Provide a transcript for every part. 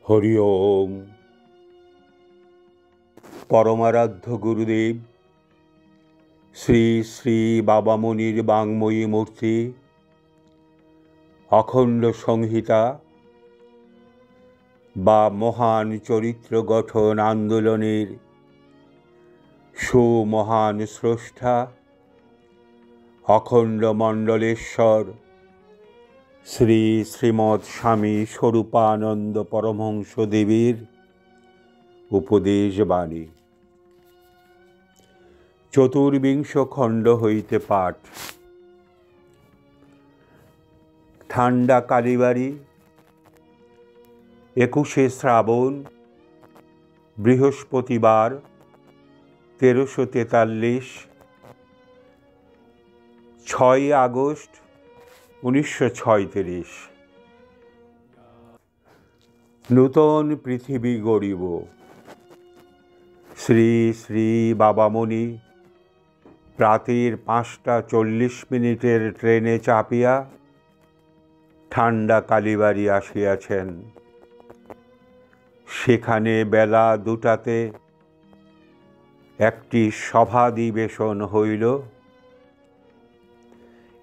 হরি ওম। পরমারাধ্য গুরুদেব শ্রী শ্রী বাবামণির বাঙ্ময়ী মূর্তি অখণ্ড সংহিতা বা মহান চরিত্র গঠন আন্দোলনের সুমহান স্রষ্টা অখণ্ড মণ্ডলেশ্বর শ্রী শ্রীমৎ স্বামী স্বরূপানন্দ পরমহংসদেবের উপদেশ বাণী। চতুর্বিংশ খণ্ড হইতে পাঠ। ঠান্ডা কালীবাড়ি, 21শে শ্রাবণ, বৃহস্পতিবার, 1343, 6 আগস্ট 1936। নূতন পৃথিবী গড়িব। শ্রী শ্রী বাবামণি প্রাতের 5টা 40 ট্রেনে চাপিয়া ঠান্ডা কালীবাড়ি আসিয়াছেন। সেখানে বেলা 2টাতে একটি সভাধিবেশন হইল।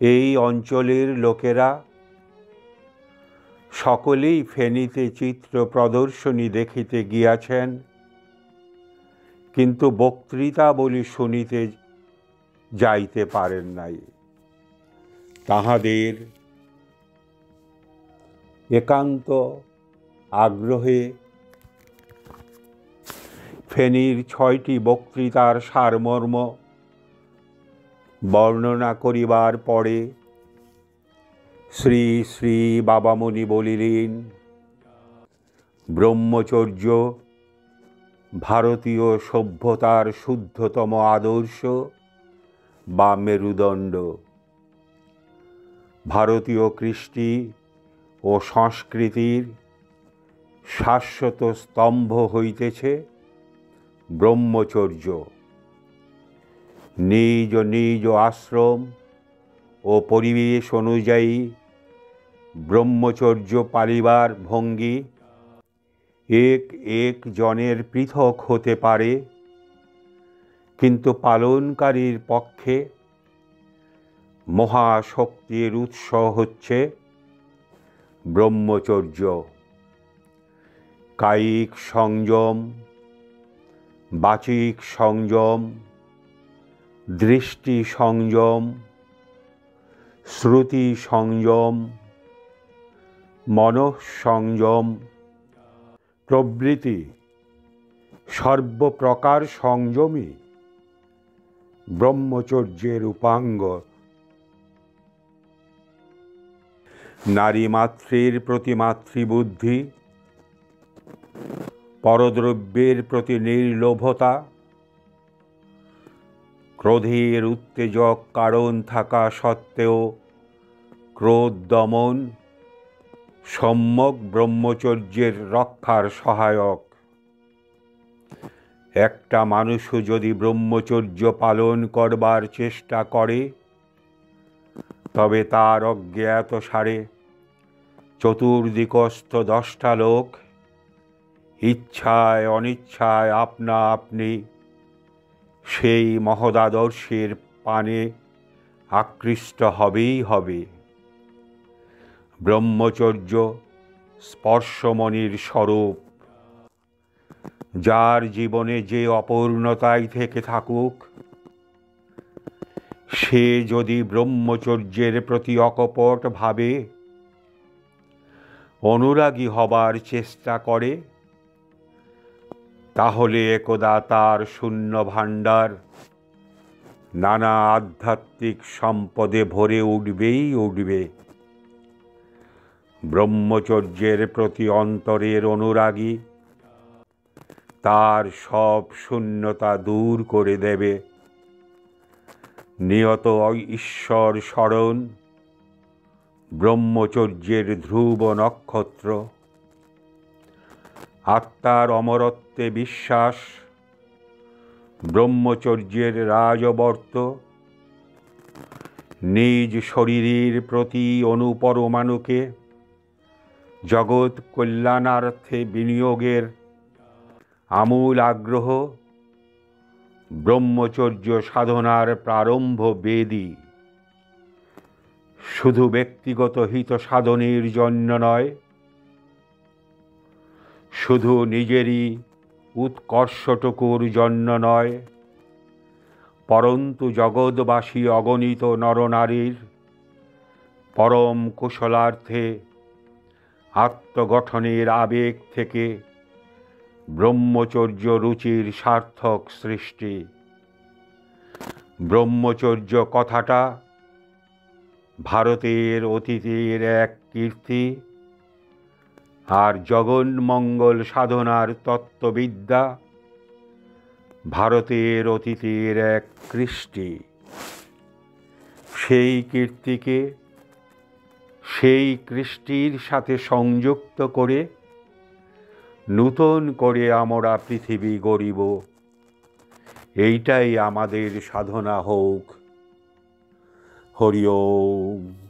এই অঞ্চলের লোকেরা সকলেই ফেনীতে চিত্র প্রদর্শনী দেখিতে গিয়াছেন, কিন্তু বক্তৃতাবলী শুনিতে যাইতে পারেন নাই। তাহাদের একান্ত আগ্রহে ফেনীর 6টি বক্তৃতার সারমর্ম বর্ণনা করিবার পরে শ্রী শ্রী বাবামণি বলিলেন, ব্রহ্মচর্য ভারতীয় সভ্যতার শুদ্ধতম আদর্শ বা মেরুদণ্ড। ভারতীয় কৃষ্টি ও সংস্কৃতির শাশ্বত স্তম্ভ হইতেছে ব্রহ্মচর্য। নিজ নিজ আশ্রম ও পরিবেশ অনুযায়ী ব্রহ্মচর্য পালিবার ভঙ্গি এক এক জনের পৃথক হতে পারে, কিন্তু পালনকারীর পক্ষে মহাশক্তির উৎস হচ্ছে ব্রহ্মচর্য। কায়িক সংযম, বাচিক সংযম, দৃষ্টি সংযম, শ্রুতি সংযম, মনঃসংযম প্রভৃতি সর্বপ্রকার সংযমই ব্রহ্মচর্যের উপাঙ্গ। নারীমাতৃর প্রতি মাতৃবুদ্ধি, পরদ্রব্যের প্রতি নির্লোভতা, ক্রোধের উত্তেজক কারণ থাকা সত্ত্বেও ক্রোধ দমন সম্যক ব্রহ্মচর্যের রক্ষার সহায়ক। একটা মানুষও যদি ব্রহ্মচর্য পালন করবার চেষ্টা করে, তবে তার অজ্ঞাতসারে চতুর্দিকস্থ 10টা লোক ইচ্ছায় অনিচ্ছায় আপনা আপনি সেই মহদাদর্শের পানে আকৃষ্ট হবেই হবে। ব্রহ্মচর্য স্পর্শমণির স্বরূপ। যার জীবনে যে অপূর্ণতাই থেকে থাকুক, সে যদি ব্রহ্মচর্যের প্রতি অকপট ভাবে অনুরাগী হবার চেষ্টা করে, তাহলে একদা তার শূন্য ভাণ্ডার নানা আধ্যাত্মিক সম্পদে ভরে উঠবেই উঠবে। ব্রহ্মচর্যের প্রতি অন্তরের অনুরাগী তার সব শূন্যতা দূর করে দেবে। নিয়ত ঈশ্বর স্মরণ ব্রহ্মচর্যের ধ্রুব নক্ষত্র। আত্মার অমরত্বে বিশ্বাস ব্রহ্মচর্যের রাজবর্ত। নিজ শরীরের প্রতি অনুপরমাণুকে জগৎ কল্যাণার্থে বিনিয়োগের আমূল আগ্রহ, ব্রহ্মচর্য সাধনার প্রারম্ভ বেদী, শুধু ব্যক্তিগত হিত সাধনের জন্য নয়, শুধু নিজেরই উৎকর্ষটুকুর জন্য নয়, পরন্তু জগৎবাসী অগণিত নরনারীর পরম কুশলার্থে আত্মগঠনের আবেগ থেকে ব্রহ্মচর্য রুচির সার্থক সৃষ্টি। ব্রহ্মচর্য কথাটা ভারতের অতীতের এক কীর্তি, আর জগন্মঙ্গল সাধনার তত্ত্ববিদ্যা ভারতের অতীতের এক কৃষ্টি। সেই কীর্তিকে সেই কৃষ্টির সাথে সংযুক্ত করে নূতন করে আমরা পৃথিবী গড়িব, এইটাই আমাদের সাধনা হোক। হরি ওম।